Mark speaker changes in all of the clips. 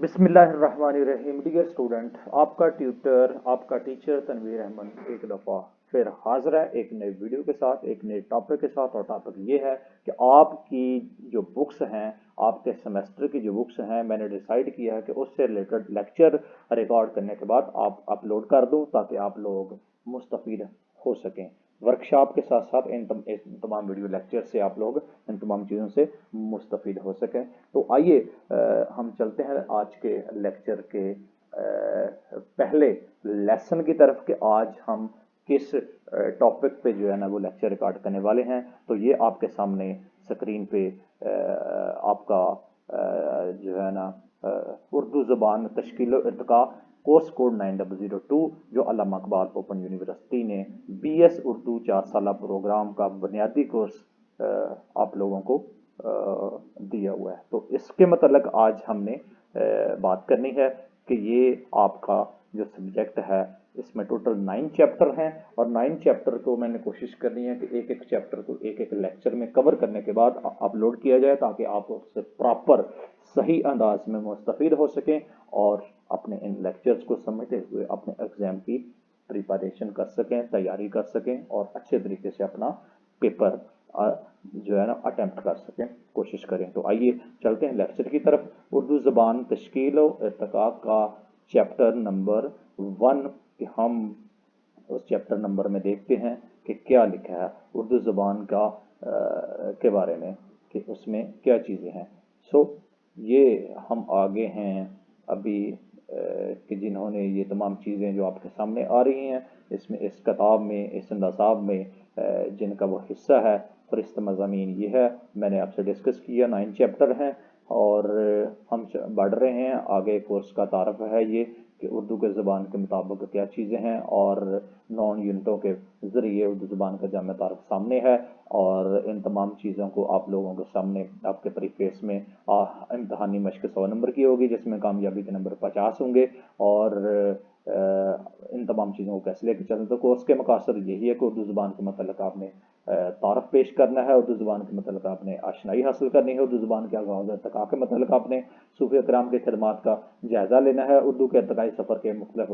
Speaker 1: बिस्मिल्लाहिर्रहमानिर्रहीम। Dear student, आपका tutor, आपका टीचर तनवीर अहमद एक दफ़ा फिर हाजिर है एक नए वीडियो के साथ, एक नए टॉपिक के साथ। और टॉपिक ये है कि आपकी जो बुक्स हैं, आपके सेमेस्टर की जो बुक्स हैं, मैंने डिसाइड किया है कि उससे रिलेटेड लेक्चर रिकॉर्ड करने के बाद आप अपलोड कर दूं ताकि आप लोग मुस्तफ़ीद हो सकें। वर्कशॉप के साथ साथ इन तमाम वीडियो लेक्चर से आप लोग इन तमाम चीज़ों से मुस्तफ़ीद हो सकें। तो आइए हम चलते हैं आज के लेक्चर के पहले लेसन की तरफ कि आज हम किस टॉपिक पे जो है ना वो लेक्चर रिकॉर्ड करने वाले हैं। तो ये आपके सामने स्क्रीन पे आपका जो है ना उर्दू ज़बान तश्कील इर्तिका कोर्स कोड 9002 जो अल्लामा इकबाल ओपन यूनिवर्सिटी ने BS उर्दू 4 साल प्रोग्राम का बुनियादी कोर्स आप लोगों को दिया हुआ है। तो इसके मतलब आज हमने बात करनी है कि ये आपका जो सब्जेक्ट है इसमें टोटल 9 चैप्टर हैं और 9 चैप्टर को मैंने कोशिश करनी है कि एक एक चैप्टर को एक एक लेक्चर में कवर करने के बाद अपलोड किया जाए ताकि आप उससे प्रॉपर सही अंदाज में मुस्तफ़ीद हो सकें और अपने इन लेक्चर्स को समझते हुए अपने एग्ज़ाम की प्रिपरेशन कर सकें, तैयारी कर सकें और अच्छे तरीके से अपना पेपर जो है ना अटेम्प्ट कर सकें, कोशिश करें। तो आइए चलते हैं लेक्चर की तरफ। उर्दू ज़बान तश्कील और इर्तिका का चैप्टर नंबर 1 कि हम उस चैप्टर नंबर में देखते हैं कि क्या लिखा है उर्दू ज़बान का के बारे में कि उसमें क्या चीज़ें हैं। ये हम आगे हैं अभी कि जिन्होंने ये तमाम चीज़ें जो आपके सामने आ रही हैं इसमें इस किताब में इस नसाब में जिनका वो हिस्सा है फ़रिश्त मज़ामीन ये है। मैंने आपसे डिस्कस किया 9 चैप्टर हैं और हम बढ़ रहे हैं आगे। कोर्स का तारफ़ है ये कि उर्दू के ज़बान के मुताबिक क्या चीज़ें हैं और 9 यूनिटों के ज़रिए उर्दू ज़बान का जामे तारफ़ सामने है और इन तमाम चीज़ों को आप लोगों के सामने आपके प्रीफेस में इम्तहानी मश्क 100 नंबर की होगी जिसमें कामयाबी के नंबर 50 होंगे। और इन तमाम चीज़ों को कैसे लेकर चलें तो कोर्स के मकसद यही है कि उर्दू ज़बान के मतलब आपने तारफ़ पेश करना है, उर्दू ज़बान के मतलब आपने आशनाई हासिल करनी है, उर्दू ज़बान के आगाज़ इर्तिका के मतलब आपने सूफ़ी कराम के खिदमात का जायज़ा लेना है, उर्दू के इर्तिकाई सफ़र के मुख्तलिफ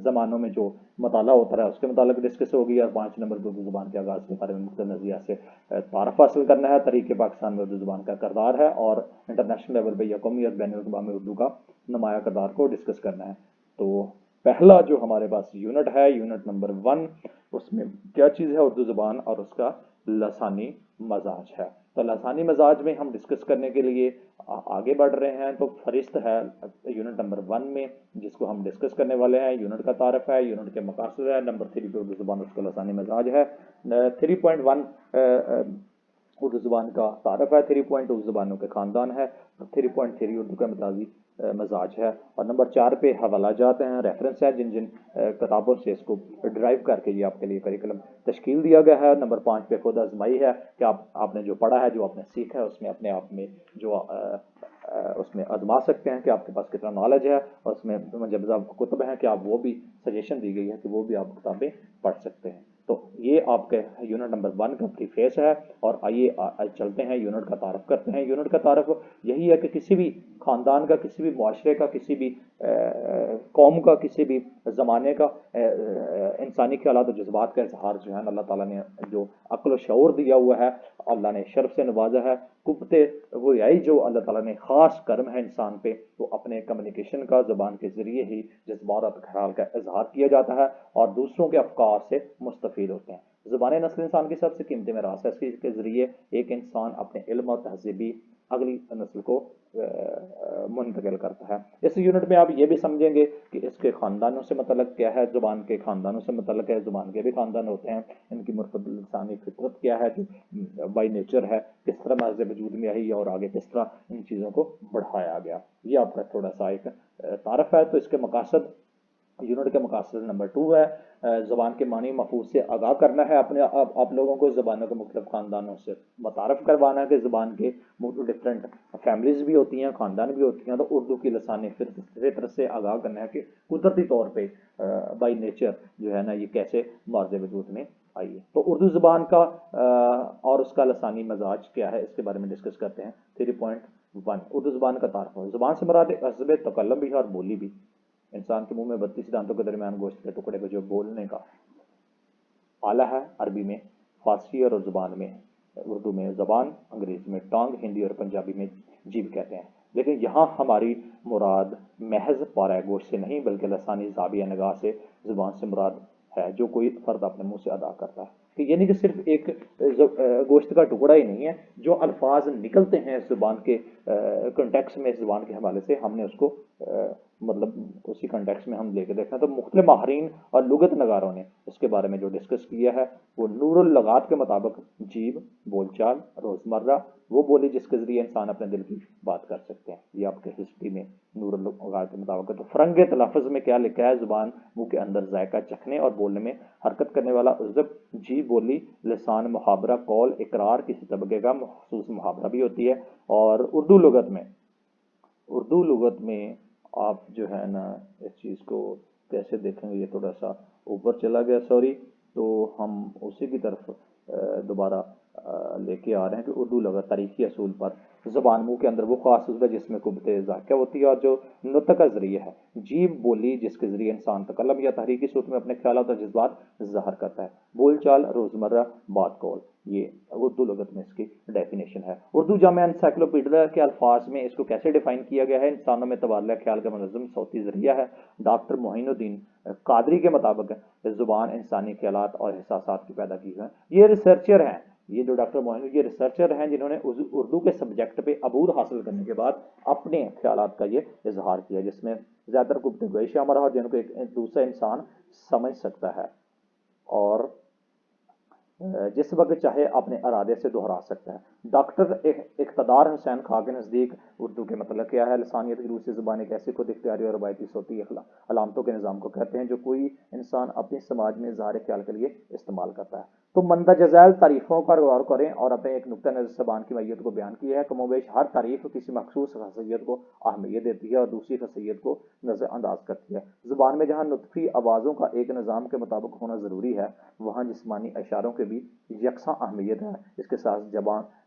Speaker 1: ज़मानों में जो मताला होता है उसके मुताबिक डिस्कस होगी। और 5 नंबर पर उर्दू ज़बान के आगाज़ के बारे में मुख्तलिफ नज़रिया से तारफ़ हासिल करना है, तरीक़े पाकिस्तान में उर्दू ज़बान का किरदार है और इंटरनेशनल लेवल पर या कौमी और बैनुल अक़वामी उर्दू का नुमाया किरदार को डिस्कस करना है। तो पहला जो हमारे पास यूनिट है यूनिट नंबर 1 उसमें क्या चीज़ है उर्दू ज़बान और उसका लसानी मजाज है। तो लसानी मजाज में हम डिस्कस करने के लिए आगे बढ़ रहे हैं। तो फ़रिश्त है यूनिट नंबर 1 में जिसको हम डिस्कस करने वाले हैं। यूनिट का तारफ़ है, यूनिट के मकासद है, नंबर 3 पे उर्दू ज़बान उसका लसानी मजाज है। 3.1 उर्दू ज़बान का तारफ़ है, 3 उर्दू ज़बानों के ख़ानदान है, 3.3 उर्दू का मजाज है और नंबर 4 पे हवाला जाते हैं, रेफरेंस है जिन जिन किताबों से इसको ड्राइव करके ये आपके लिए करिकुलम तश्कील दिया गया है। नंबर 5 पे खुद आजमाई है कि आपने जो पढ़ा है, जो आपने सीखा है उसमें अपने आप में जो उसमें आजमा सकते हैं कि आपके पास कितना नॉलेज है और उसमें जब कुतुब हैं कि आप वो भी सजेशन दी गई है कि वो भी आप किताबें पढ़ सकते हैं। तो ये आपके यूनिट नंबर 1 का प्रीफेस है और आइए चलते हैं यूनिट का तारफ़ करते हैं। यूनिट का तारफ़ यही है कि किसी भी ख़ानदान का, किसी भी मुआशरे का, किसी भी कौम का, किसी भी ज़माने का इंसानी ख्यालात और जज्बात का इजहार जो है अल्लाह ताला ने जो अक्ल व शऊर दिया हुआ है, अल्लाह ने शर्फ से नवाजा है। कुब्ते वो यही जो अल्लाह ताला ने ख़ास कर्म है इंसान पे, वो अपने कम्युनिकेशन का ज़बान के ज़रिए ही जज्बात और ख्याल का इजहार किया जाता है और दूसरों के अफ़कार से मुस्तफ़ीद होते हैं। ज़बान नस्ल इंसान की सबसे कीमती मेरास है। इसके ज़रिए एक इंसान अपने इल्म और तहज़ीबी अगली नस्ल को मुंतकिल करता है। इस यूनिट में आप ये भी समझेंगे कि इसके ख़ानदानों से मतलब क्या है, ज़ुबान के ख़ानदानों से मतलब है, ज़ुबान के भी ख़ानदान होते हैं, इनकी मुरतब इंसानी फितरत क्या है, बाई नेचर है, किस तरह मर्ज़ वजूद में आई और आगे किस तरह इन चीज़ों को बढ़ाया गया। ये आपका थोड़ा सा एक तारफ़ है। तो इसके मकासद यूनिट के मकासद नंबर 2 है ज़बान के मानी महफूज से आगाह करना है अपने आप लोगों को, ज़बानों के मुख्तलिफ ख़ानदानों से मुतारफ़ करवाना है कि ज़बान के डिफरेंट फैमिलीज़ भी होती हैं, ख़ानदान भी होती हैं। तो उर्दू की लसानी फितरत से आगाह करना है कि कुदरती तौर पे बाई नेचर जो है ना ये कैसे मर्ज़ वजूद में आई है। तो उर्दू ज़बान का और उसका लसानी मजाज क्या है इसके बारे में डिस्कस करते हैं। वन, उर्दू ज़ुबान का तारफ़ हो। ज़ुबान से मुराद हस्ब तकल्लुम भी है और बोली भी। इंसान के मुंह में 32 दांतों के दरमियान गोश्त के टुकड़े को जो बोलने का आला है, अरबी में फारसी और ज़ुबान में उर्दू में ज़बान, अंग्रेज़ी में टंग, हिंदी और पंजाबी में जीभ कहते हैं। लेकिन यहाँ हमारी मुराद महज पारा गोश्त से नहीं बल्कि लसानी ज़ाविया निगाह से ज़ुबान से मुराद है जो कोई फ़र्द अपने मुंह से अदा करता है। कि यानी कि सिर्फ एक गोश्त का टुकड़ा ही नहीं है, जो अल्फाज निकलते हैं इस ज़ुबान के कंटेक्स में, इस ज़ुबान के हवाले से हमने उसको मतलब उसी कंटेक्स में हम लेके देखना। तो मुख्तलिफ माहरीन और लुगत नगारों ने इसके बारे में जो डिस्कस किया है वो नूरुल लगात के मुताबिक जीभ, बोलचाल, रोज़मर्रा वो बोली जिसके ज़रिए इंसान अपने दिल की बात कर सकते हैं। ये आपके हिस्ट्री में नूरुल लगात के मुताबिक है। तो फ़रंग तलफ़्फ़ुज़ में क्या लिखा है? ज़ुबान मुंह के अंदर जायका चखने और बोलने में हरकत करने वाला उज़्व, जीभ बोली, लिसान मुहावरा, कौल, इकरार किसी तबके का मखसूस मुहावरा भी होती है। और उर्दू लुगत में आप जो है ना इस चीज़ को कैसे देखेंगे, ये थोड़ा सा ऊपर चला गया सॉरी, तो हम उसी की तरफ दोबारा लेके आ रहे हैं कि उर्दू लुगत तारीखी असूल पर ज़बान मुंह के अंदर वो ख़ास उज़्व है जिसमें कुव्वत ज़ाकिया होती है और जो नुतक़ का ज़रिया है। जीभ बोली जिसके ज़रिए इंसान तकल्लम या तहरीकी सूरत में अपने ख़यालात और जज्बात ज़ाहिर करता है। बोलचाल, रोज़मर्रा बात कौल, ये उर्दू लुगत में इसकी डेफिनेशन है। उर्दू जामिया एनसाइक्लोपीडिया के अल्फाज में इसको कैसे डिफाइन किया गया है? इंसानों में तबादला ख्याल का मनज़्ज़म सौती ज़रिया है। डॉक्टर मोइनुद्दीन कादरी के मुताबिक ज़ुबान इंसानी ख्यालात और एहसासात की पैदा की है। ये रिसर्चर हैं, ये जो डॉक्टर मोइनुद्दीन ये रिसर्चर हैं जिन्होंने उर्दू के सब्जेक्ट पे अबूर हासिल करने के बाद अपने ख्यालात का ये इजहार किया जिसमें ज़्यादातर गुफ्तगू गोई शामिल है और जिनको एक दूसरा इंसान समझ सकता है और जिस वक्त चाहे अपने इरादे से दोहरा सकता है। डॉक्टर इक़्तिदार हुसैन खां के नज़दीक उर्दू के मतलब क्या है? लसानियत की रूह से ज़ुबान एक ऐसी खुद इख्तियारी और रवायती सौती अलामतों के निज़ाम को कहते हैं जो कोई इंसान अपने समाज में ज़ाहिर ख्याल के लिए इस्तेमाल करता है। तो मंदरजा झैल तारीफ़ों पर गौर करें और अपने एक नुक्ता नज़र से ज़बान की मैयत को बयान किया है। कमोबेश हर तारीफ़ किसी मखसूस खसूसियत को अहमियत देती है और दूसरी खसूसियत को नज़रअंदाज करती है। ज़ुबान में जहाँ नुतफ़ी आवाज़ों का एक निज़ाम के मुताबिक होना ज़रूरी है, वहाँ जिस्मानी इशारों के भी यकसा अहमियत है। इसके साथ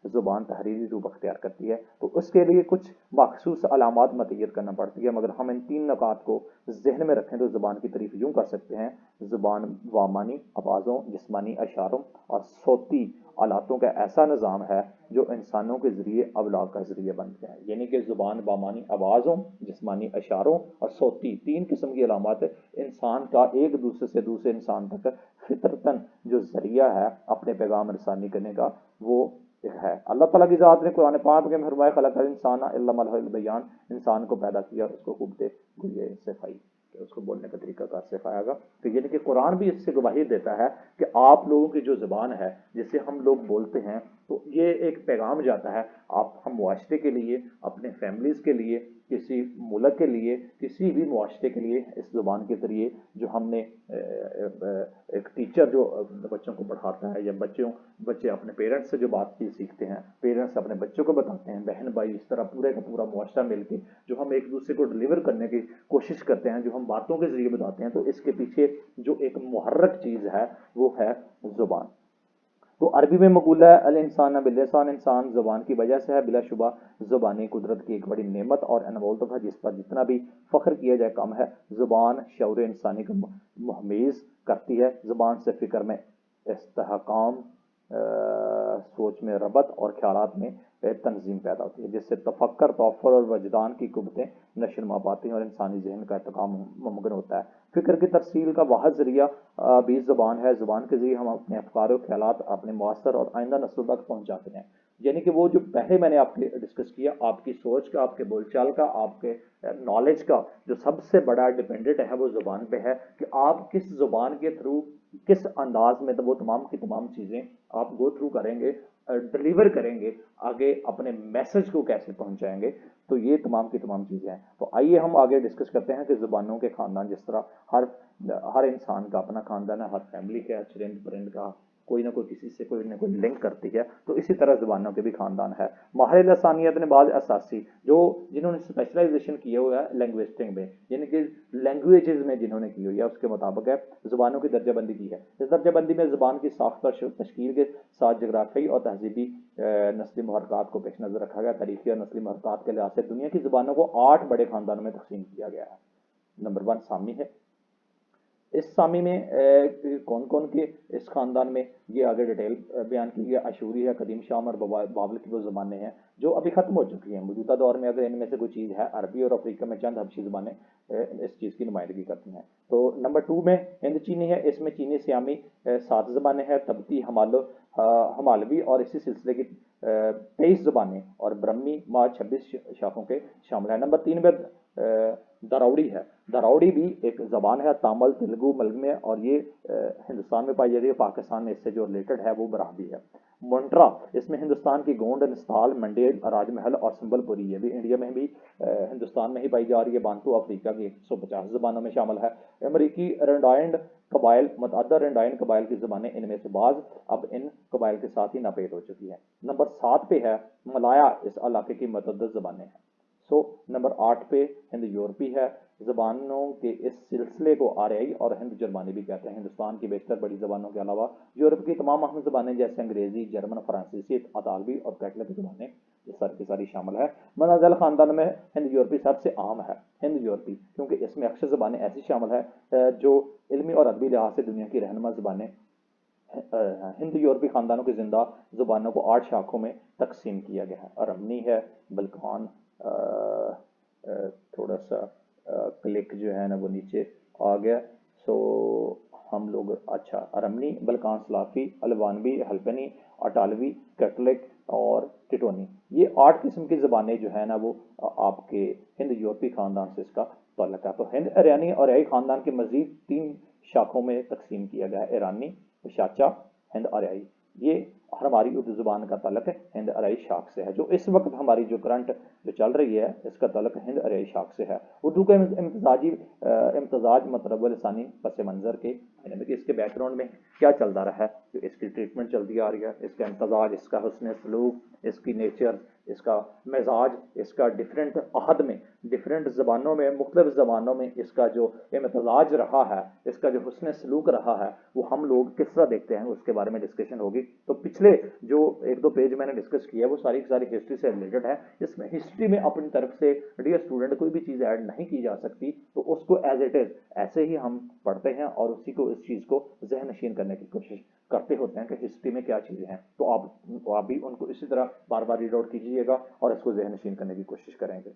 Speaker 1: ज़ुबान तहरीरी रूप अख्तियार करती है तो उसके लिए कुछ मखसूस अलामात मतय्यत करना पड़ती है। मगर हम इन तीन नुकात को जहन में रखें तो ज़ुबान की तारीफ़ यूँ कर सकते हैं: ज़ुबान वामानी आवाज़ों, जिस्मानी इशारों और सौती आलातों का ऐसा निज़ाम है जो इंसानों के ज़रिए अबलाग का ज़रिया बनते हैं। यानी कि ज़ुबान बामानी आवाज़ों, जिस्मानी इशारों और सौती तीन किस्म की अलामत इंसान का एक दूसरे से दूसरे इंसान तक फितरतन जो ज़रिया है अपने पैगाम रसानी करने का वो है। अल्लाह ताला की ज़ात ने कुरान पाक में फरमाया खलक़ल इंसान इल्ला मल बयान, इंसान को पैदा किया और उसको कुव्वत गुरिया सिखाई कि उसको बोलने का तरीका कार सिखाएगा। तो यानी कि कुरान भी इससे गवाही देता है कि आप लोगों की जो ज़बान है जिसे हम लोग बोलते हैं तो ये एक पैगाम जाता है आप हम मुआशरे के लिए, अपने फैमिलीज़ के लिए, किसी मुल्क के लिए, किसी भी मुआशरे के लिए इस ज़ुबान के ज़रिए जो हमने एक टीचर जो बच्चों को पढ़ाता है या बच्चे अपने पेरेंट्स से जो बात की सीखते हैं, पेरेंट्स अपने बच्चों को बताते हैं, बहन भाई इस तरह पूरे का पूरा मुआशरा मिलके जो हम एक दूसरे को डिलीवर करने की कोशिश करते हैं, जो हम बातों के ज़रिए बताते हैं, तो इसके पीछे जो एक मुहर्रक चीज़ है वो है ज़ुबान। तो अरबी में मकूला है अल इंसान बिल्लिसान, इंसान ज़ुबान की वजह से है। बिलाशुबा ज़ुबानी कुदरत की एक बड़ी नेमत और अनमोल है जिस पर जितना भी फ़ख्र किया जाए कम है। ज़ुबान शऊर इंसानी को महमीज़ करती है। ज़ुबान से फ़िक्र में इस्तेहकाम, सोच में रबत और ख्यालात में तंजीम पैदा होती है जिससे तफक्कर, तौफ़ुर और वजदान की कुव्वतें नशोनुमा पाती हैं और इंसानी जहन का इर्तिकाम मुमकिन होता है। फ़िक्र की तरसील का वाहिद ज़रिया भी ज़ुबान है। ज़ुबान के ज़रिए हम अपने अफ़कार और ख्यालात अपने मुआसर और आइंदा नस्लों तक पहुँचाते हैं। यानी कि वो जो पहले मैंने आपके डिस्कस किया, आपकी सोच का, आपके बोलचाल का, आपके नॉलेज का जो सबसे बड़ा डिपेंडेंट है वो ज़ुबान पे है कि आप किस ज़ुबान के थ्रू किस अंदाज में तो वो तमाम की तमाम चीज़ें आप गो थ्रू करेंगे, डिलीवर करेंगे, आगे अपने मैसेज को कैसे पहुंचाएंगे। तो ये तमाम की तमाम चीज़ें हैं। तो आइए हम आगे डिस्कस करते हैं कि ज़ुबानों के ख़ानदान, जिस तरह हर इंसान का अपना ख़ानदान है, हर फैमिली का, चरिंद परिंद का, कोई ना कोई किसी से कोई ना कोई लिंक करती है। तो इसी तरह ज़बानों के भी ख़ानदान है। माहिर लसानियत ने बाद असासी जो जिन्होंने स्पेशलाइजेशन किया हुआ है लैंग्विस्टिक में, यानी कि लैंग्वेजेस में जिन्होंने की हुई है, उसके मुताबिक है ज़बानों की दर्जाबंदी की है। इस दर्जाबंदी में ज़बान की साख्त और तश्कील के साथ जगराफी और तहजीबी नस्ली महरक़ात को पेश नज़र रखा गया। तारीख़ी और नस्ली महरक़ात के लिहाज से दुनिया की ज़बानों को 8 बड़े ख़ानदानों में तकसीम किया गया है। नंबर 1 सामी है। इस सामी में कौन कौन के इस ख़ानदान में, ये आगे डिटेल बयान की गई। अशूरी है, कदीम शाम और बाबल की वो ज़बानें हैं जो अभी ख़त्म हो चुकी हैं। मौजूदा दौर में अगर इनमें से कोई चीज़ है, अरबी और अफ्रीका में चंद हबशी ज़बानें इस चीज़ की नुमाइंदगी करती हैं। तो नंबर 2 में हिंद चीनी है। इसमें चीनी सियामी 7 ज़बानें हैं, तबती हमालवी और इसी सिलसिले की 23 ज़बानें और ब्रह्मी माँ 26 शाखों के शामिल है। नंबर 3 में दरौड़ी है। दरौड़ी भी एक ज़बान है, तामिल, तेलुगु, मलयालम और ये हिंदुस्तान में पाई जाती है। पाकिस्तान में इससे जो रिलेटेड है वो बराबी है। मोन्ट्रा, इसमें हिंदुस्तान की गोंड, नस्ताल, मंडेल, राजमहल और संबलपुरी, ये भी इंडिया में भी हिंदुस्तान में ही पाई जा रही है। बांतू अफ्रीका की 150 ज़बानों में शामिल है। अमरीकी रेंडाइंड कबाइल, मतअद्दा रेंडाइंड कबाइल की ज़बानें, इनमें से बाज़ अब इन कबाइल के साथ ही नापेद हो चुकी है। नंबर 7 पे है मलाया, इस इलाके की मतअद्दद ज़बानें हैं। नंबर 8 पे हिंद यूरोपी है। ज़बानों के इस सिलसिले को आर्याई और हिंद जर्मानी भी कहते हैं। हिंदुस्तान की बेशतर बड़ी ज़बानों के अलावा यूरोप की तमाम अहम ज़बानें जैसे अंग्रेज़ी, जर्मन, फ्रांसीसी, अतालवी और कैटलिक ज़बानें ये सारी की सारी शामिल है। मनज़ल ख़ानदान में हिंद यूरोपी सबसे आम है, हिंद यूरोपी, क्योंकि इसमें अक्सर ज़बानें ऐसी शामिल है जो इल्मी और अदबी लिहाज से दुनिया की रहनुमा ज़बानें। हिंद यूरोपी ख़ानदानों की ज़िंदा ज़ुबानों को 8 शाखों में तकसीम किया गया है। अरमनी है, बल्कान, थोड़ा सा क्लिक जो है ना वो नीचे आ गया। सो हम लोग अच्छा अरमनी, बल्कान सलाफ़ी, अलवानवी, हल्फनी, अटालवी, कैटलिक और टिटोनी, ये 8 किस्म की ज़बानें जो है ना वो आपके हिंद यूरोपी ख़ानदान से इसका ताल्लुक़ है। तो हिंद ईरानी और आर्याई ख़ानदान के मज़ीद 3 शाखों में तकसीम किया गया है। ईरानी, शाचा, हिंद आर्याई। ये हमारी उर्दू ज़ुबान का ताल्लुक़ हिंद आर्याई शाख से है। जो इस वक्त हमारी जो करंट जो चल रही है इसका ताल्लुक़ हिंद आर्याई शाख से है। उर्दू का इम्तजाज मतलब लसानी पस मंज़र के, यानी कि इसके बैकग्राउंड में क्या चलता रहा है, जो इसकी ट्रीटमेंट चलती आ रही है, इसका इम्तजाज, इसका हुस्न सलूक, इसकी नेचर, इसका मिजाज, इसका डिफरेंट अहद में, डिफरेंट ज़बानों में, मुख्तलिफ ज़बानों में इसका जो इम्तजाज रहा है, इसका जो हुस्न सलूक रहा है, वो हम लोग किस तरह देखते हैं उसके बारे में डिस्कशन होगी। तो पिछले जो 1-2 पेज मैंने डिस्कस किया वो सारी की सारी हिस्ट्री से रिलेटेड है। इसमें हिस्ट्री में अपनी तरफ से डियर स्टूडेंट कोई भी चीज़ ऐड नहीं की जा सकती, तो उसको एज इट इज़ ऐसे ही हम पढ़ते हैं और उसी को, इस चीज़ को ज़हन नशीन करने की कोशिश करते होते हैं कि हिस्ट्री में क्या चीज़ें हैं। तो आप भी उनको इसी तरह बार बार रीड आउट कीजिएगा और इसको ज़हन नशीन करने की कोशिश करेंगे।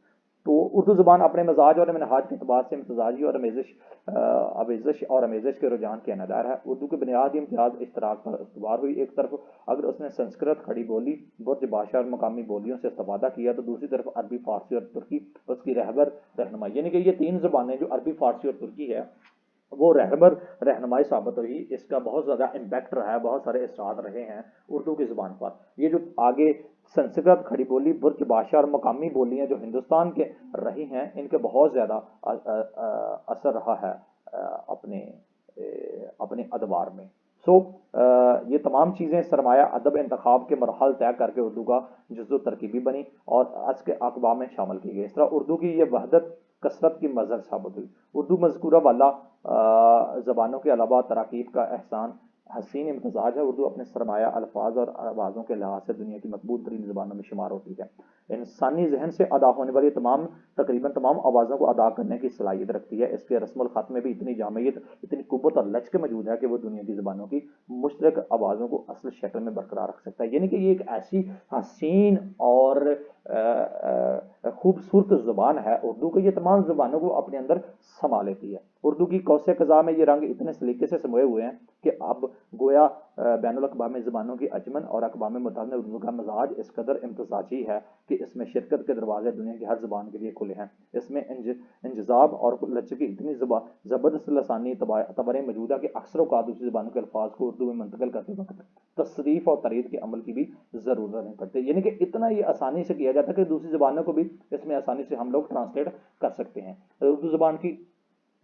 Speaker 1: तो उर्दू ज़ुबान अपने मजाज और मनहाज के अतबार से इम्तजाजी और अमेज़श और अमेज़श के रुझान के अनादार है। उर्दू की बुनियादी इम्तियाज़ इश्तराक पर इस्तवार हुई। एक तरफ अगर उसने संस्कृत, खड़ी बोली, बुर्ज भाषा और मकामी बोलियों से इस्तेफादा किया, तो दूसरी तरफ अरबी, फ़ारसी और तुर्की उसकी रहनुमाई, यानी कि ये 3 ज़बानें जो अरबी, फ़ारसी और तुर्की है वो रहनुमाई साबित हुई। इसका बहुत ज़्यादा इम्पैक्ट रहा है, बहुत सारे असरात रहे हैं उर्दू की ज़ुबान पर। ये जो आगे संस्कृत, खड़ी बोली, बुर्ज भाषा और मकामी बोलियाँ जो हिंदुस्तान के रही हैं, इनके बहुत ज़्यादा असर रहा है अपने अदवार में। ये तमाम चीज़ें सरमाया अदब इंतखाब के मरहल तय करके उर्दू का जुज़्व तरकीबी बनी और आज के अखबार में शामिल की गई। इस तरह उर्दू की ये वहदत कसरत की मज़हर साबित हुई। उर्दू मज़कूरा वाला ज़बानों के अलावा तराकीब का एहसान हसीन इम्तजाज है। उर्दू अपने सरमाया अल्फाज और आवाज़ों के लिहाज से दुनिया की मकबूल तरीन ज़बानों में शुमार होती है। इंसानी जहन से अदा होने वाली तकरीबन तमाम आवाज़ों को अदा करने की सलाहियत रखती है। इसके रस्मुल ख़त में भी इतनी जामियत, इतनी कुव्वत और लचक मौजूद है कि वो दुनिया की ज़बानों की मुश्तरक आवाज़ों को असल शक्ल में बरकरार रख सकता है। यानी कि ये एक ऐसी हसीन और खूबसूरत ज़ुबान है उर्दू की, ये तमाम ज़ुबानों को अपने अंदर समा लेती है। उर्दू की कौसे क़ज़ा में ये रंग इतने सलीके से समोए हुए हैं कि अब गोया बैनुल अक़वामी ज़बानों की अंजमन और अक़वाम मुत्तहिदा ने उर्दू का मिजाज इस कदर इम्तज़ाजी है कि इसमें शिरकत के दरवाजे दुनिया की हर ज़बान के लिए खुले हैं। इसमें इंजज़ाब और लचक की इतनी ज़बरदस्त लसानी तबरें मौजूद है कि अक्सर औक़ात दूसरी ज़बानों के अल्फाज को उर्दू में मुंतक़िल करते वक्त तसरीफ़ और तरीद के अमल की भी ज़रूरत नहीं पड़ती। यानी कि इतना ये आसानी से किया जाता है कि दूसरी ज़बानों को भी इसमें आसानी से हम लोग ट्रांसलेट कर सकते हैं। उर्दू ज़बान की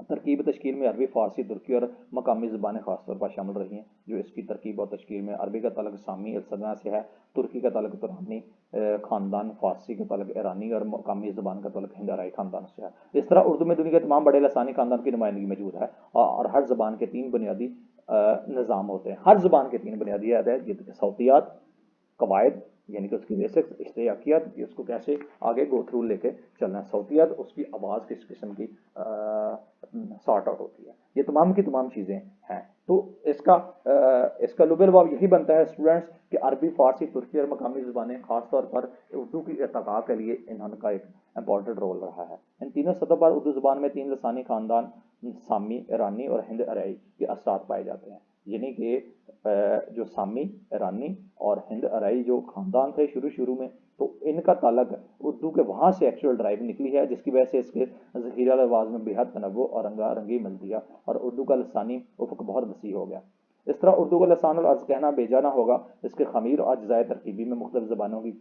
Speaker 1: तरकीब तश्कील में अरबी, फ़ारसी, तुर्की और मकामी ज़बानें ख़ास तौर पर शामिल रही हैं। जो इसकी तरकीब और तश्कील में अरबी का ताल्लुक सामी सदना से है, तुर्की का ताल्लुक तुरानी ख़ानदान, फ़ारसी का ताल्लुक ईरानी और मकामी ज़बान का ताल्लुक हिंद आराई ख़ानदान से है। इस तरह उर्दू में दुनिया के तमाम बड़े लसानी ख़ानदान की नुमाइंदगी मौजूद है और हर ज़बान के 3 बुनियादी निज़ाम होते हैं। हर ज़बान के 3 बुनियादी है, सौतियात, कवायद यानी कि उसकी बेसिक्स, इश्तियाकियात कि उसको कैसे आगे गो थ्रू लेके चलना है, सौतियात उसकी आवाज़ किस किस्म की सॉर्ट आउट होती है, ये तमाम की तमाम चीज़ें हैं। तो इसका लुब लबाब यही बनता है स्टूडेंट्स कि अरबी, फ़ारसी, तुर्की और मकामी ज़बानें ख़ास तौर पर उर्दू की इर्तक़ा के लिए इन्होंने एक इम्पॉर्टेंट रोल रहा है। इन तीनों सतहों पर उर्दू ज़बान में 3 लसानी ख़ानदान सामी, ईरानी और हिंद आराई के असरात पाए जाते हैं। यानी कि जो सामी, ईरानी और हिंद आराई जो ख़ानदान थे शुरू में, तो इनका ताल्लुक उर्दू के वहाँ से एक्चुअल ड्राइव निकली है, जिसकी वजह से इसके ज़ख़ीरा अल्फाज़ में बेहद तनव्वुर और रंगारंगी मिल दिया और उर्दू का लसानी उफ़्क़ बहुत वसी हो गया। इस तरह उर्दू का लसानुल अर्ज़ कहना बेजा ना होगा। इसके ख़मीर और अज्ज़ाए तरकीबी में मुख्तलिफ़ ज़बानों की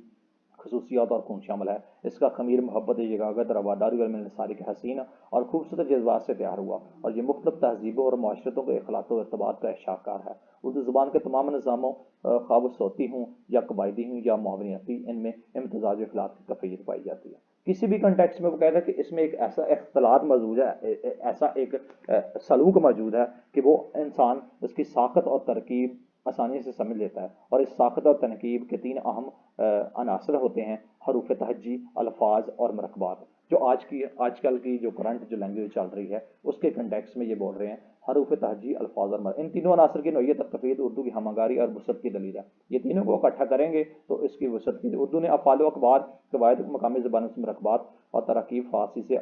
Speaker 1: खसूसियात और खून शामिल है। इसका ख़मीर मोहब्बत, यगागत, रवादारी और मिलनसारी के हसीन और खूबसूरत जज्बात से तैयार हुआ और ये मुख्तलिफ़ तहज़ीबों और माशरतों के अखलाक़ व इर्तिबात का शाहकार है। उर्दू ज़बान के तमाम निज़ामों ख़्वाह वो सौती हों या कबायदी हों या मुआवनती, इनमें इम्तिज़ाज अखलाक़ की कैफ़ियत पाई जाती है। किसी भी कंटेक्स्ट में वो कहता है कि इसमें एक ऐसा इख्तिलात मौजूद है, ऐसा एक सलूक मौजूद है कि वो इंसान उसकी साख़त और तरकीब आसानी से समझ लेता है। और इस साख़त और तरकीब के 3 अहम अनासर होते हैं: हरूफ तहज्जी, अल्फाज और मरकबात। जो आजकल की जो करंट जो लैंग्वेज चल रही है उसके कंटेक्स्ट में ये बोल रहे हैं हरूफ तहज्जी, अल्फाज और इन तीनों अनासर की नौइयत तफ़वीद उर्दू की हमआगारी और वसअत की दलील है। ये तीनों को इकट्ठा करेंगे तो इसकी वसअत की उर्दू ने अफ़आल व अक़वाल, कवायद, मकामी ज़बानों से मरकबात और तरकीब, फ़ारसी से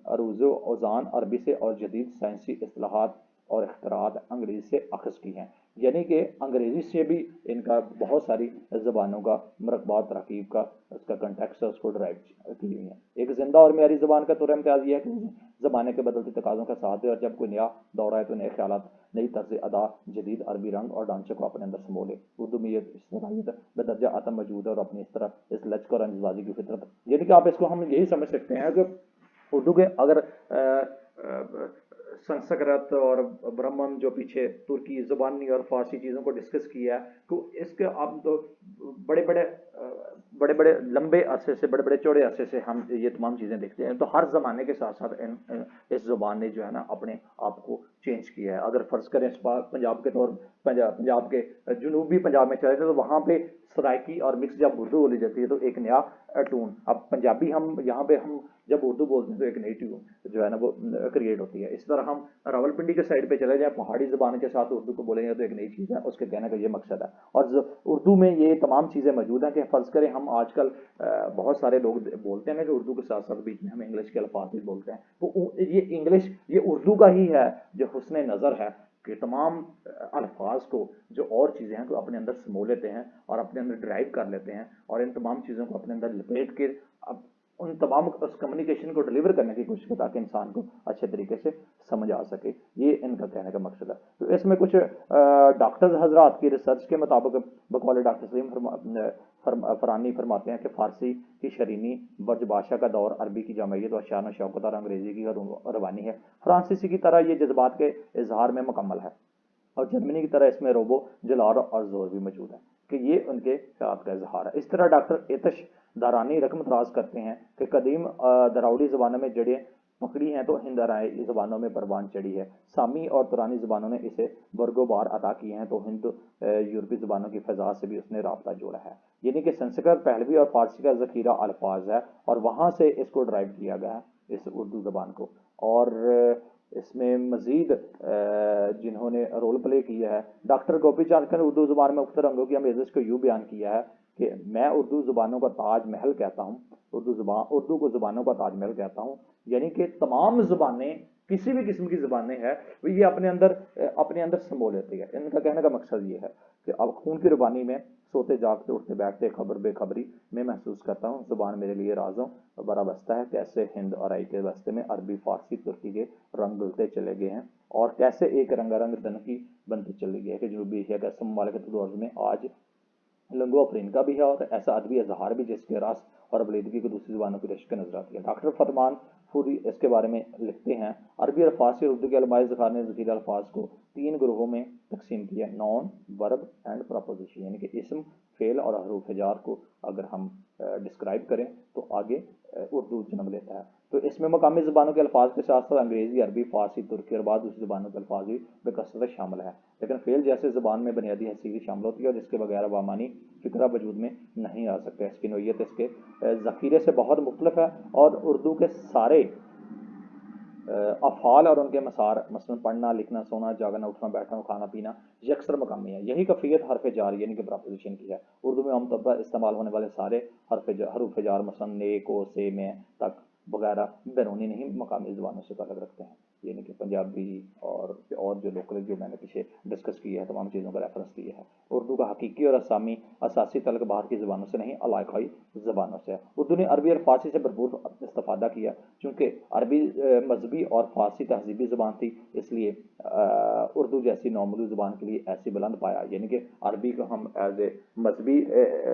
Speaker 1: अरूज़ औज़ान, अरबी से और जदीद साइंसी इस्तिलाहात और इख्तिराअत अंग्रेज़ी से अख़ज़ की हैं। यानी कि अंग्रेज़ी से भी इनका बहुत सारी ज़बानों का मरकबात, तरकीब का उसका कंटेक्स्ट है, उसको ड्राइव की हुई है। एक ज़िंदा और मेरी ज़बान का तुर इम्तियाज़ ये है कि ज़माने के बदलते तकाज़ों का साथ है और जब कोई नया दौर आए तो नए ख्यालात, नई तर्ज़ अदा, जदीद अरबी रंग और ढांचे को अपने अंदर समो ले। उर्दू में ये सलाहियत बदर्जा आतम मौजूद है और अपनी इस तरह इस लचक और अंदाज़ी की फितरत, यानी कि आप इसको हम यही समझ सकते हैं कि उर्दू के अगर संस्कृत और ब्राह्मण जो पीछे तुर्की ज़बानी और फ़ारसी चीज़ों को डिस्कस किया है, तो इसके आप तो बड़े बड़े लंबे अरसे से, बड़े बड़े चौड़े अरसे से हम ये तमाम चीज़ें देखते हैं। तो हर ज़माने के साथ साथ इस ज़ुबान ने जो है ना अपने आप को चेंज किया है। अगर फ़र्ज़ करें पंजाब के तौर पंजाब के जनूबी पंजाब में चले तो वहाँ पे सराइकी और मिक्स जब उर्दू बोली जाती है तो एक नया टून, अब पंजाबी हम यहाँ पे हम जब उर्दू बोलते हैं तो एक नई ट्यून जो है ना वो क्रिएट होती है। इस तरह हम रावलपिंडी के साइड पे चले जाए, पहाड़ी ज़बान के साथ उर्दू को बोलेंगे तो एक नई चीज़ है, उसके कहने का ये मकसद है। और उर्दू में ये तमाम चीज़ें मौजूद हैं कि फ़र्ज़ करें हम आजकल बहुत सारे लोग बोलते हैं ना कि उर्दू के साथ साथ बीच में हम इंग्लिश के अल्फाज भी बोलते हैं, तो ये इंग्लिश ये उर्दू का ही है जो हुस्न नज़र है कि तमाम अल्फाज को जो और चीज़ें हैं तो अपने अंदर समो लेते हैं और अपने अंदर ड्राइव कर लेते हैं और इन तमाम चीज़ों को अपने अंदर लपेट के अब उन तमाम उस कम्युनिकेशन को डिलीवर करने की कोशिश की ताकि इंसान को अच्छे तरीके से समझ आ सके। ये इनका कहने का मकसद है। तो इसमें कुछ डॉक्टर्स हजरात की रिसर्च के मुताबिक बकौल डॉक्टर सलीम फरानी फरमाते हैं कि फ़ारसी की शरीनी बर्जबाशा का दौर, अरबी की जमयत और शान शौकत और अंग्रेज़ी की रवानी है। फ्रांसीसी की तरह ये जज्बात के इजहार में मुकम्मल है और जर्मनी की तरह इसमें रोबो, जलार और जोर भी मौजूद है कि ये उनके ख्याल का इजहार है। इस तरह डॉक्टर एतश दारानी रकम दराज करते हैं कि कदीम दराउडी ज़बानों में जड़ें पकड़ी हैं तो हिंद आराई ज़बानों में परवान चढ़ी है। सामी और तुरानी ज़बानों ने इसे बरगोबार अदा किए हैं तो हिंद यूरोपी ज़बानों की फ़ज़ा से भी उसने राब्ता जोड़ा है। यानी कि संस्कृत, पहलवी और फ़ारसी का ज़ख़ीरा अल्फाज है और वहाँ से इसको ड्राइव किया गया है इस उर्दू ज़बान को। और इसमें मज़ीद जिन्होंने रोल प्ले किया है, डॉक्टर गोपी चंद ने उर्दू ज़ुबान में मुख्तलिफ रंगों की आमेज़श को यूँ बयान किया है कि मैं उर्दू ज़ुबानों का ताज महल कहता हूँ, उर्दू को ज़ुबानों का ताज महल कहता हूँ। यानी कि तमाम ज़ुबानें किसी भी किस्म की ज़ुबानें हैं वो ये अपने अंदर समो लेती है। इनका कहने का मकसद ये है कि अब खून की रुबानी में सोते जागते उठते बैठते खबर बेखबरी में महसूस करता हूँ, ज़ुबान मेरे लिए राज़ों बड़ा बस्ता है। कैसे हिंद और आई के बस्ते में अरबी, फ़ारसी, तुर्की के रंग घुलते चले गए हैं और कैसे एक रंगारंग दनकी बनती चली गई है कि जनूबी एशिया के ममालिकत में आज लंगो अफरीन का भी है और ऐसा अदबी इजहार भी जिसके रस और बलीदगी को दूसरी ज़ुबानों की रश्क नज़र आती है। डॉक्टर फरमान फूरी इसके बारे में लिखते हैं, अरबी अल्फाज से उर्दू के अलमाए ज़खार ने ज़कीर अल्फाज को 3 ग्रोहों में तकसीम किया, नॉन, वर्ब एंड प्रपोजिशन, यानी कि इसम, फ़ेल और हरूफ जार को अगर हम डिस्क्राइब करें तो आगे उर्दू जन्म लेता है। तो इसमें मकामी ज़बानों के अल्फाज के साथ साथ अंग्रेज़ी, अरबी, फ़ारसी, तुर्की और बाद दूसरी ज़बानों के अल्फाज भी बेकसरत शामिल है, लेकिन फ़ेल जैसे ज़बान में बुनियादी हैसियत शामिल होती है और जिसके बगैर बामानी फ़िक्रा वजूद में नहीं आ सकता। इसकी नोयत इसके ज़ख़ीरे से बहुत मुख्तलिफ है और उर्दू के सारे अफ़ाल और उनके मसार मसलन पढ़ना, लिखना, सोना, जागना, उठना, बैठना, खाना पीना यकसर मकामी है। यही कफ़ियत हरफ जार यानी कि प्रपोजिशन की है। उर्दू में आमतौर पर इस्तेमाल होने वाले सारे हरूफ जार मसलन ने, को, से, में तक वगैरह बैरूनी नहीं मकामी ज़बानों से ताल्लुक़ रखते हैं, यानी कि पंजाबी और जो लोकल जो मैंने पीछे डिस्कस किया है तमाम चीज़ों का रेफरेंस दिया है। उर्दू का हकीकी और असासी तल्लुक़ बाहर की ज़बानों से नहीं, इलाकाई ज़बानों से है। उर्दू ने अरबी और फ़ारसी से भरपूर इस्तेफ़ादा किया, चूँकि अरबी मजहबी और फ़ारसी तहजीबी ज़बान थी, इसलिए उर्दू जैसी नॉर्मल ज़बान के लिए ऐसी बुलंद पाया, यानी कि अरबी को हम एज ए मजहबी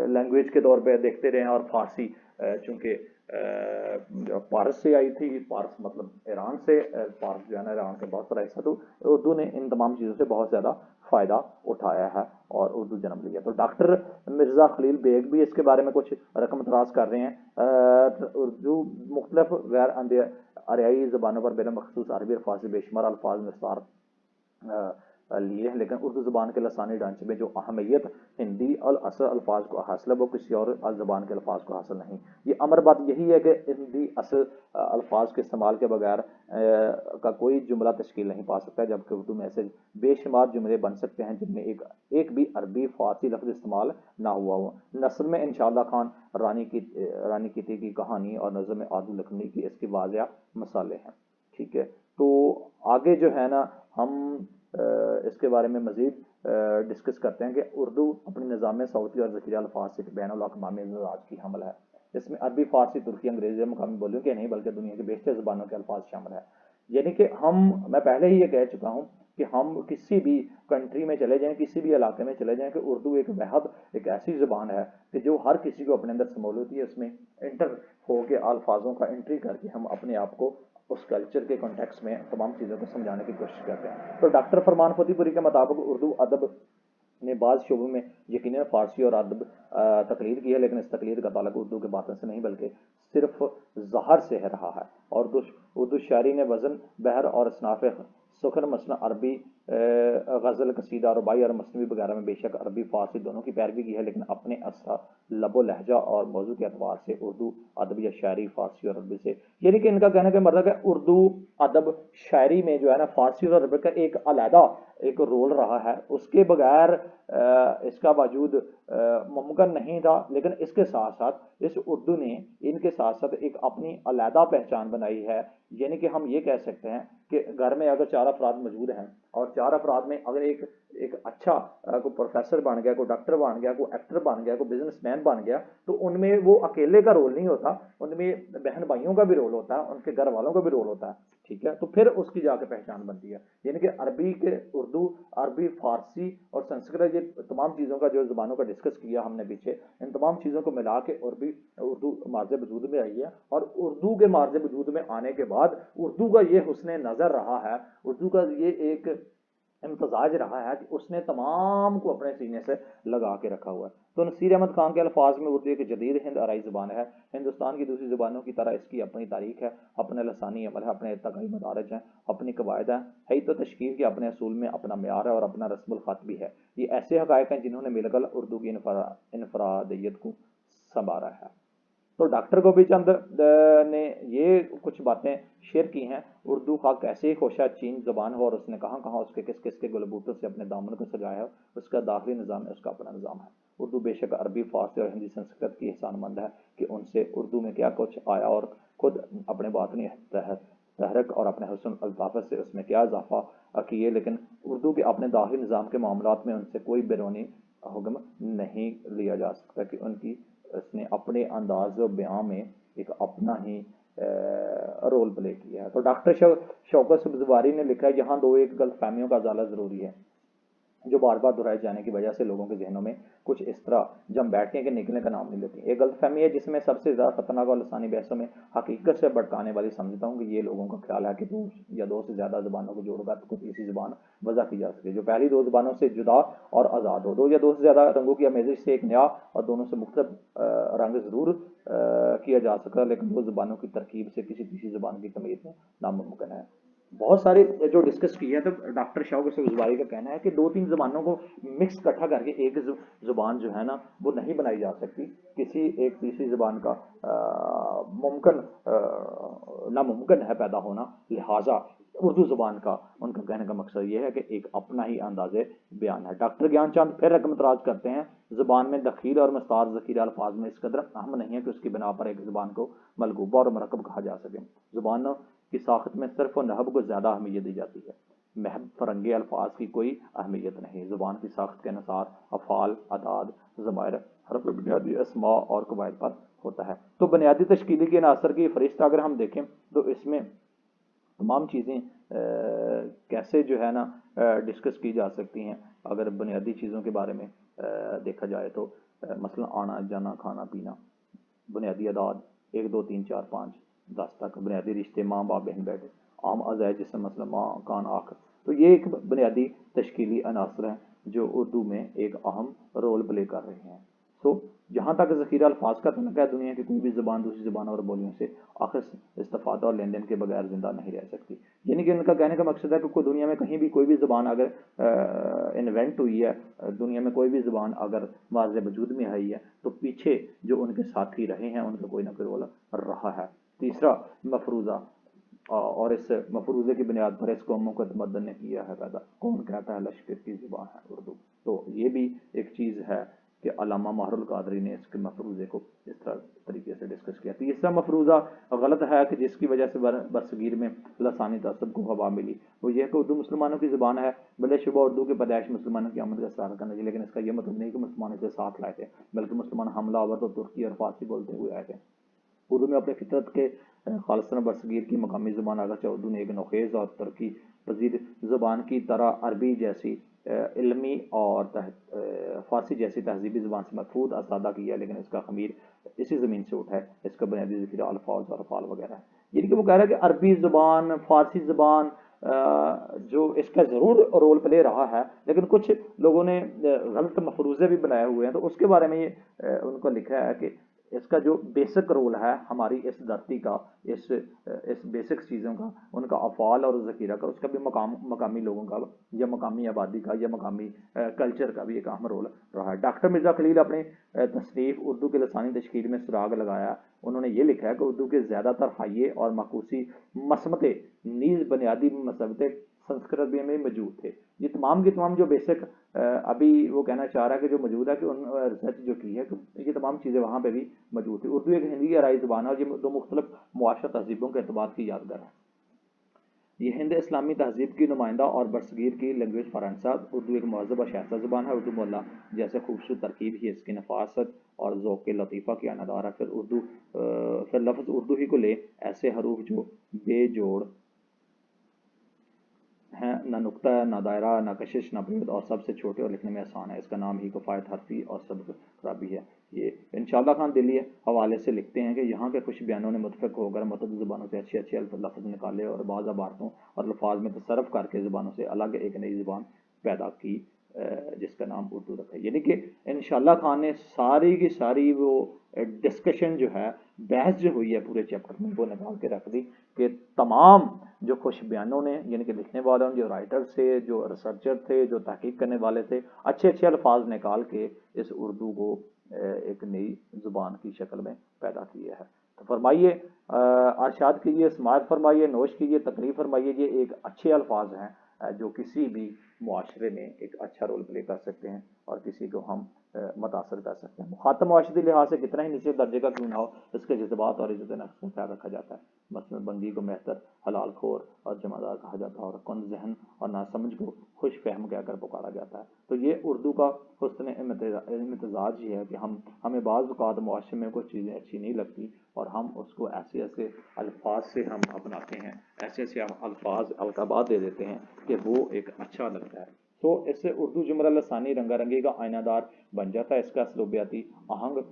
Speaker 1: लैंग्वेज के तौर पर देखते रहे और फ़ारसी चूँकि पारस से आई थी, पारस मतलब ईरान से, पारस जो है ना ईरान का बहुत बड़ा हिस्सा, तो उर्दू ने इन तमाम चीज़ों से बहुत ज़्यादा फ़ायदा उठाया है और उर्दू जन्म लिया। तो डॉक्टर मिर्ज़ा खलील बेग भी इसके बारे में कुछ रकम तराज कर रहे हैं। उर्दू मुख्तलिफ गैर आरियाई ज़बानों पर बिला मखसूस अरबी और फ़ारसी बेशुमार अल्फाज निसार लिए हैं, लेकिन उर्दू ज़बान के लसानी ढांचे में जो अहमियत हिंदी अल असर अल्फाज को हासिल है वो किसी और ज़बान के अल्फाज को हासिल नहीं। ये अमर बात यही है कि हिंदी असल अल्फाज के इस्तेमाल के बगैर का कोई जुमला तश्कील नहीं पा सकता है, जबकि उर्दू में ऐसे बेशुमार जुमले बन सकते हैं जिनमें एक भी अरबी फ़ारसी लफ्ज़ इस्तेमाल ना हुआ हो। नस्र में इंशाअल्लाह खान रानी कीती की कहानी और नज़म में आदू लखनवी की इसकी वाज़िया मिसालें हैं। ठीक है, तो आगे जो है ना हम इसके बारे में मज़ीद डिस्कस करते हैं कि उर्दू अपनी निज़ाम सौती और ज़ख़ीरा अल्फाज से बैनुल-अक़वामी मिज़ाज की हमल है। इसमें अरबी, फ़ारसी, तुर्की, अंग्रेज़ी मकामी बोलियों के नहीं बल्कि दुनिया की बेशतर ज़बानों के अल्फाज शामिल है। यानी कि मैं पहले ही ये कह चुका हूँ कि हम किसी भी कंट्री में चले जाएँ, किसी भी इलाके में चले जाएँ, कि उर्दू एक ऐसी ज़बान है कि जो हर किसी को अपने अंदर समोल होती है। उसमें इंटर हो के अल्फाजों का एंट्री करके हम अपने आप को उस कल्चर के कॉन्टेक्स्ट में तमाम चीज़ों को समझाने की कोशिश करते हैं। तो डॉक्टर फरमान फतेहपुरी के मुताबिक उर्दू अदब ने बाज़ शोबों में यकीनन फ़ारसी और अदब तकलीद की है, लेकिन इस तकलीद का ताल्लुक उर्दू के बातन से नहीं बल्कि सिर्फ ज़हर से रहा है। और उर्दू शायरी ने वज़न, बहर और असनाफ़ सुखन मसलन अरबी गज़ल, कसीदा, रुबाई और मसनवी वगैरह में बेशक अरबी फ़ारसी दोनों की पैरवी की है, लेकिन अपने असरा, लबो लहजा और मौजू के अतबार से उर्दू अदब या शायरी फ़ारसी और अरबी से, यानी कि इनका कहने का मतलब है उर्दू अदब शायरी में जो है ना फ़ारसी और अरबी का एक अलहदा एक रोल रहा है, उसके बगैर इसका वजूद मुमकिन नहीं था। लेकिन इसके साथ साथ इस उर्दू ने इनके साथ साथ एक अपनी अलहदा पहचान बनाई है। यानी कि हम ये कह सकते हैं कि घर में अगर 4 अफराद मौजूद हैं और 4 अफराद में अगर एक अच्छा कोई प्रोफेसर बन गया, कोई डॉक्टर बन गया, कोई एक्टर बन गया, कोई बिजनेसमैन बन गया, तो उनमें वो अकेले का रोल नहीं होता, उनमें बहन भाइयों का भी रोल होता है, उनके घर वालों का भी रोल होता है। ठीक है, तो फिर उसकी जाके पहचान बनती है। यानी कि अरबी के उर्दू, अरबी, फ़ारसी और संस्कृत, ये तमाम चीज़ों का जो ज़बानों का डिस्कस किया हमने पीछे, इन तमाम चीज़ों को मिला के उर्दू मार्ज़ वजूद में आई है। और उर्दू के मार्ज़ वजूद में आने के बाद उर्दू का ये हुस्न नज़र रहा है, उर्दू का ये एक इम्तजाज रहा है कि उसने तमाम को अपने सीने से लगा के रखा हुआ है। तो नसीर अहमद खान के अल्फाज में उर्दू एक जदीद हिंद आराई ज़बान है। हिंदुस्तान की दूसरी ज़बानों की तरह इसकी अपनी तारीख है, अपने लसानी अमल है, अपने इर्तकाई मदारज हैं, अपनी कवायद है तो तशकील के अपने असूल में अपना म्यार है और अपना रस्मुल ख़त भी है। ये ऐसे हक़ाइक़ हैं जिन्होंने मिलकर उर्दू की इनफरादियत को संवारा है। तो डॉक्टर गोपी चंद ने ये कुछ बातें शेयर की हैं। उर्दू खा कैसे खोशा चीन ज़बान हो और उसने कहाँ कहाँ उसके किस किस के गुलबूतों से अपने दामन को सजाया है, उसका दाखिली निज़ाम है, उसका अपना निज़ाम है। उर्दू बेशक अरबी, फ़ारसी और हिंदी संस्कृत की एहसानमंद है कि उनसे उर्दू में क्या कुछ आया और खुद अपने बातनी तहरक और अपने हुस्न अल्ताफ़त से उसमें क्या इजाफा किए, लेकिन उर्दू के अपने दाखिली निज़ाम के मामलात में उनसे कोई बैरूनी हुक्म नहीं लिया जा सकता कि उनकी उसने अपने अंदाज़ बयां में एक अपना ही रोल प्ले किया है। तो डॉक्टर शौकत सब्ज़वारी ने लिखा है, यहाँ दो एक गलत फहमियों का अजाला ज़रूरी है। जो बार बार दोहराए जाने की वजह से लोगों के जहनों में कुछ इस तरह जम बैठते हैं कि निकलने का नाम नहीं लेती। एक गलतफहमी है जिसमें सबसे ज़्यादा खतरनाक और लसानी बहसों में हकीकत से भटकाने वाली समझता हूँ कि ये लोगों का ख्याल है कि दो या दो से ज़्यादा ज़बानों को जोड़कर तो कोई तीसरी ज़बान वजह की जा सके जो पहली दो ज़बानों से जुदा और आज़ाद हो। दो या दो से ज़्यादा रंगों की आमेजिश से एक नया और दोनों से मुख्तलिफ रंग ज़रूर किया जा सका, लेकिन दो ज़बानों की तरकीब से किसी तीसरी ज़बान की तमीज़ नामुमकिन है। बहुत सारे जो डिस्कस किए हैं, तो डॉक्टर शौक उसवारी का कहना है कि दो तीन ज़बानों को मिक्स इकट्ठा करके एक ज़ुबान जो है ना वो नहीं बनाई जा सकती, किसी एक तीसरी ज़बान का मुमकिन नामुमकिन है पैदा होना। लिहाजा उर्दू ज़बान का उनका कहने का मकसद ये है कि एक अपना ही अंदाज़े बयान है। डॉक्टर ज्ञान चंद फिर रकम तराज करते हैं, ज़बान में दखील और मस्तार ज़खीरा अल्फाज में इस कदर अहम नहीं है कि उसकी बिना पर एक ज़बान को मलगूबा और मरकब कहा जा सके। ज़ुबानों की साख्त में सिर्फ और नहब को ज़्यादा अहमियत दी जाती है, महब फरंगे अल्फाज की कोई अहमियत नहीं। ज़ुबान की साख्त के अनुसार अफ़ाल, अदाद, ज़मायर हर कोई बुनियादी अस्मा और कवायद पर होता है। तो बुनियादी तश्कीली के अनासर की फहरिस्त अगर हम देखें तो इसमें तमाम चीज़ें कैसे जो है ना डिस्कस की जा सकती हैं। अगर बुनियादी चीज़ों के बारे में देखा जाए तो मसलन आना जाना खाना पीना, बुनियादी अदाद 1 2 3 4 5 10 तक, बुनियादी रिश्ते माँ बाप बहन बेटे, आम अज़ाय जिसमें मसलन माँ कान आँख, तो ये एक बुनियादी तश्कीली अनासर हैं जो उर्दू में एक अहम रोल प्ले कर रहे हैं। सो जहाँ तक ज़ख़ीरा अल्फाज का तल्लुक़ है, दुनिया की कोई भी ज़बान दूसरी ज़बानों और बोलियों से आखिर इस्तिफ़ादा और लेन देन के बगैर ज़िंदा नहीं रह सकती। यानी कि उनका कहने का मकसद है कि कोई दुनिया में कहीं भी कोई भी ज़बान अगर इन्वेंट हुई है, दुनिया में कोई भी ज़बान अगर मार्ज़ वजूद में आई है, तो पीछे जो उनके साथी रहे हैं उनका कोई ना कोई रोल रहा है। तीसरा मफरूज़ा, और इस मफरूज़े की बुनियाद पर इस कौमों को तमद्दन ने किया है पैदा। कौन कहता है लश्कर की ज़ुबान है उर्दू? तो ये भी एक चीज़ है कि अल्लामा महरुल कादरी ने इसके मफरूज़े को इस तरह तरीके से डिस्कस किया। तीसरा मफरूज़ा गलत है कि जिसकी वजह से बरसगीर में लसानी तसब को हवा मिली, वो ये है कि उर्दू मुसलमानों की ज़ुबान है। बिलाशुबा उर्दू के पैदाइश मुसलमानों की आमद का सहारा करना चाहिए, लेकिन इसका यह मतलब नहीं कि मुसलमान इसे साथ लाए थे, बल्कि मुसलमान हमला आवर तो तुर्की और फारसी बोलते हुए आए थे। उर्दू में अपने फितरत के खालसन बरसगीर की मकामी ज़ुबान अगरचे उर्दू ने एक नोखेज़ और तरक्की पजीर ज़ुबान की तरह अरबी जैसी इल्मी और फ़ारसी जैसी तहजीबी ज़ुबान से महफूज आसादा किया, लेकिन इसका खमीर इसी ज़मीन से उठा है। इसका बुनियादी ज़ख़ीरा अल्फाज और अफ़ाल वगैरह है। यानी कि वो कह रहा है कि अरबी ज़ुबान, फ़ारसी ज़ुबान जो इसका ज़रूर रोल प्ले रहा है, लेकिन कुछ लोगों ने गलत मफरूज़े भी बनाए हुए हैं, तो उसके बारे में ये उनको लिखा है कि इसका जो बेसिक रोल है हमारी इस धरती का, इस बेसिक चीज़ों का, उनका अफ़ाल और ज़ख़ीरा का, उसका भी मकामी लोगों का या मकामी आबादी का या मकामी कल्चर का भी एक अहम रोल रहा है। डॉक्टर मिर्ज़ा खलील अपनी तसनीफ़ उर्दू के लसानी तश्कील में सुराग लगाया। उन्होंने ये लिखा है कि उर्दू के ज़्यादातर हाइये और माकूसी मसमते नीज़ बुनियादी मसमते संस्कृत में मौजूद थे। ये तमाम के तमाम जो बेसिक अभी वो कहना चाह रहा है कि जो मौजूद है कि उन रिसर्च जो की है कि ये तमाम चीज़ें वहाँ पे भी मौजूद थी। उर्दू एक हिंदी आराई ज़ुबान है और ये दो मुख्तलिफ मुआशरा तहजीबों के अतबार की यादगार है। ये हिंद इस्लामी तहजीब की नुमाइंदा और बरसगीर की लैंग्वेज फ़रांसा। उर्दू एक महज़ब और शाइस्ता ज़ुबान है। उर्दू मोहल्ला जैसे खूबसूरत तरकीब ही इसकी नफासत और ज़ौक़ लतीफ़ा की अनादार है। फिर लफ्ज़ उर्दू ही को ले, ऐसे हरूफ जो बेजोड़ हैं, ना नुक्ता है, ना दायरा, ना कशिश, ना भेद, और सबसे छोटे और लिखने में आसान है। इसका नाम ही कफ़ायत हरफी और सबक खराबी है। ये इंशाअल्लाह खान दिल्ली हवाले से लिखते हैं कि यहाँ के कुछ बयानों ने मुतफ़िक़ होकर मतअद्दिद ज़ुबानों से अच्छे अच्छे लफ्ज़ निकाले और बाज़ इबारतों और अल्फाज में तसर्रुफ़ करके ज़ुबानों से अलग एक नई ज़ुबान पैदा की, जिसका नाम उर्दू रखा है। यानी कि इंशाअल्लाह खान ने सारी की सारी वो डिस्कशन जो है, बहस जो हुई है पूरे चैप्टर में, वो निकाल के रख दी कि तमाम जो खुश बयानों ने, यानी कि लिखने वालों, जो राइटर्स थे, जो रिसर्चर थे, जो तहकीक करने वाले थे, अच्छे अच्छे अल्फाज निकाल के इस उर्दू को एक नई ज़ुबान की शक्ल में पैदा किया है। तो फरमाइए, अरशाद कीजिए, समाअत फरमाइए, नोश कीजिए, तकरीर फरमाइए। ये एक अच्छे अल्फाज हैं जो किसी भी मुआशरे में एक अच्छा रोल प्ले कर सकते हैं और किसी को हम मुतासर कर सकते हैं। मुखातब मुआशरती लिहाज से कितना ही नीचे दर्जे का क्यों ना हो, इसके जज्बात और इज़्ज़त नफ्स का ख्याल रखा जाता है। मसलन बंदी को मेहतर, हलाल खोर और जमादार कहा जाता है, और कुंद ज़हन और नासमझ को खुश फहम कहकर पुकारा जाता है। तो ये उर्दू का हुस्न इम्तिज़ाज ही है कि हमें बाज़ औक़ात मुआशरे में कुछ चीज़ें अच्छी नहीं लगती और हम उसको ऐसे ऐसे अल्फाज से हम अपनाते हैं, ऐसे ऐसे हम अल्फाज अलक़ाबात दे देते हैं कि वो एक अच्छा लगता है। तो इससे उर्दू जुमला लसानी रंगारंगी का आयनादार बन जाता है। इसका असलूबियाती आहंग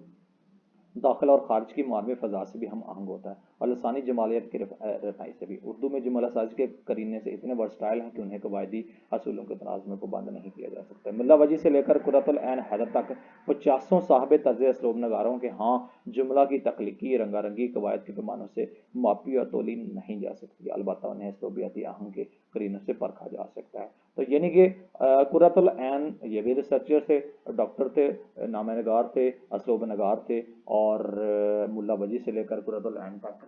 Speaker 1: दाखिल और खारिज की मानवी फ़ज़ा से भी हम आहंग होता है, और लसानी जमालियत की रफाई से भी। उर्दू में जुमला साज के करीने से इतने वर्सटाइल हैं कि उन्हें कवायदी असूलों के तनाज़ में पाबंद नहीं किया जा सकता। मुल्ला वजी से लेकर कुर्रतुल ऐन हैदर तक पचासों साहब तर्ज असलूब नगारों के हाँ जुमला की तख्लीकी रंगारंगी कवायद के पैमानों से मापी और तोली नहीं जा सकती, अलबत्ता उन्हें असलूबियाती आहंग के करीनों से परखा जा सकता है। तो यानी कि कुर्रतुल ऐन ये भी रिसर्चर थे, डॉक्टर थे, नाम नगार थे, असलूब नगार थे, और मुल्ला वजी से लेकर कुर्रतुल ऐन तक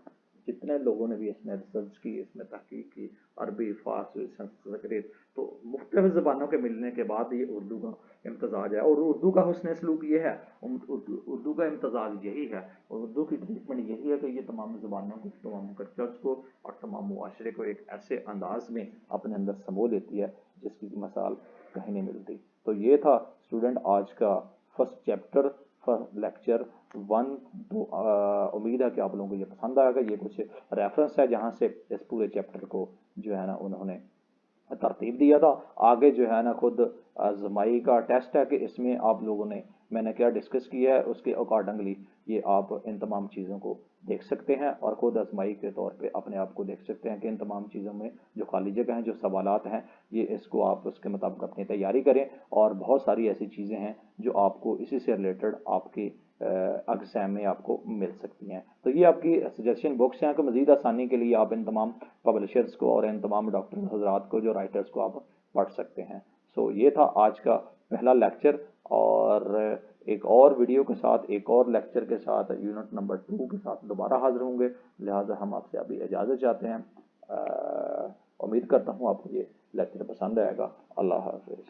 Speaker 1: जितने लोगों ने भी इसमें रिसर्च की, इसमें तहकीक की, अरबी, फारसी, संस्कृत, तो मुख्तलिफ ज़बानों के मिलने के बाद ये उर्दू का इम्तजाज है। और उर्दू का हुस्न सलूक ये है, उर्दू का इम्तजाज यही है, और उर्दू की ट्रीटमेंट यही है कि ये तमाम ज़बानों को, तमाम कल्चर्स को और तमाम मुआशरे को एक ऐसे अंदाज में अपने अंदर समो लेती है जिसकी मिसाल कहीं नहीं मिलती। तो ये था स्टूडेंट आज का फर्स्ट चैप्टर फॉर लेक्चर 1। तो उम्मीद है कि आप लोगों को ये पसंद आएगा। ये कुछ रेफरेंस है जहाँ से इस पूरे चैप्टर को जो है ना उन्होंने तरतीब दिया था। आगे जो है ना खुद आजमाई का टेस्ट है कि इसमें आप लोगों ने मैंने क्या डिस्कस किया है उसके अकॉर्डिंगली ये आप इन तमाम चीज़ों को देख सकते हैं, और खुद आजमाई के तौर पे अपने आप को देख सकते हैं कि इन तमाम चीज़ों में जो खाली जगह हैं, जो सवालात हैं, ये इसको आप उसके मुताबिक अपनी तैयारी करें। और बहुत सारी ऐसी चीज़ें हैं जो आपको इसी से रिलेटेड आपके एग्ज़ाम में आपको मिल सकती हैं। तो ये आपकी सजेशन बुक्स हैं कि मज़ीद आसानी के लिए आप इन तमाम पब्लिशर्स को और इन तमाम डॉक्टर हजरात को, जो राइटर्स को आप पढ़ सकते हैं। सो ये था आज का पहला लेक्चर, और एक और वीडियो के साथ, एक और लेक्चर के साथ, यूनिट नंबर 2 के साथ दोबारा हाजिर होंगे। लिहाजा हम आपसे अभी इजाज़त चाहते हैं। उम्मीद करता हूँ आपको ये लेक्चर पसंद आएगा। अल्लाह हाफिज़।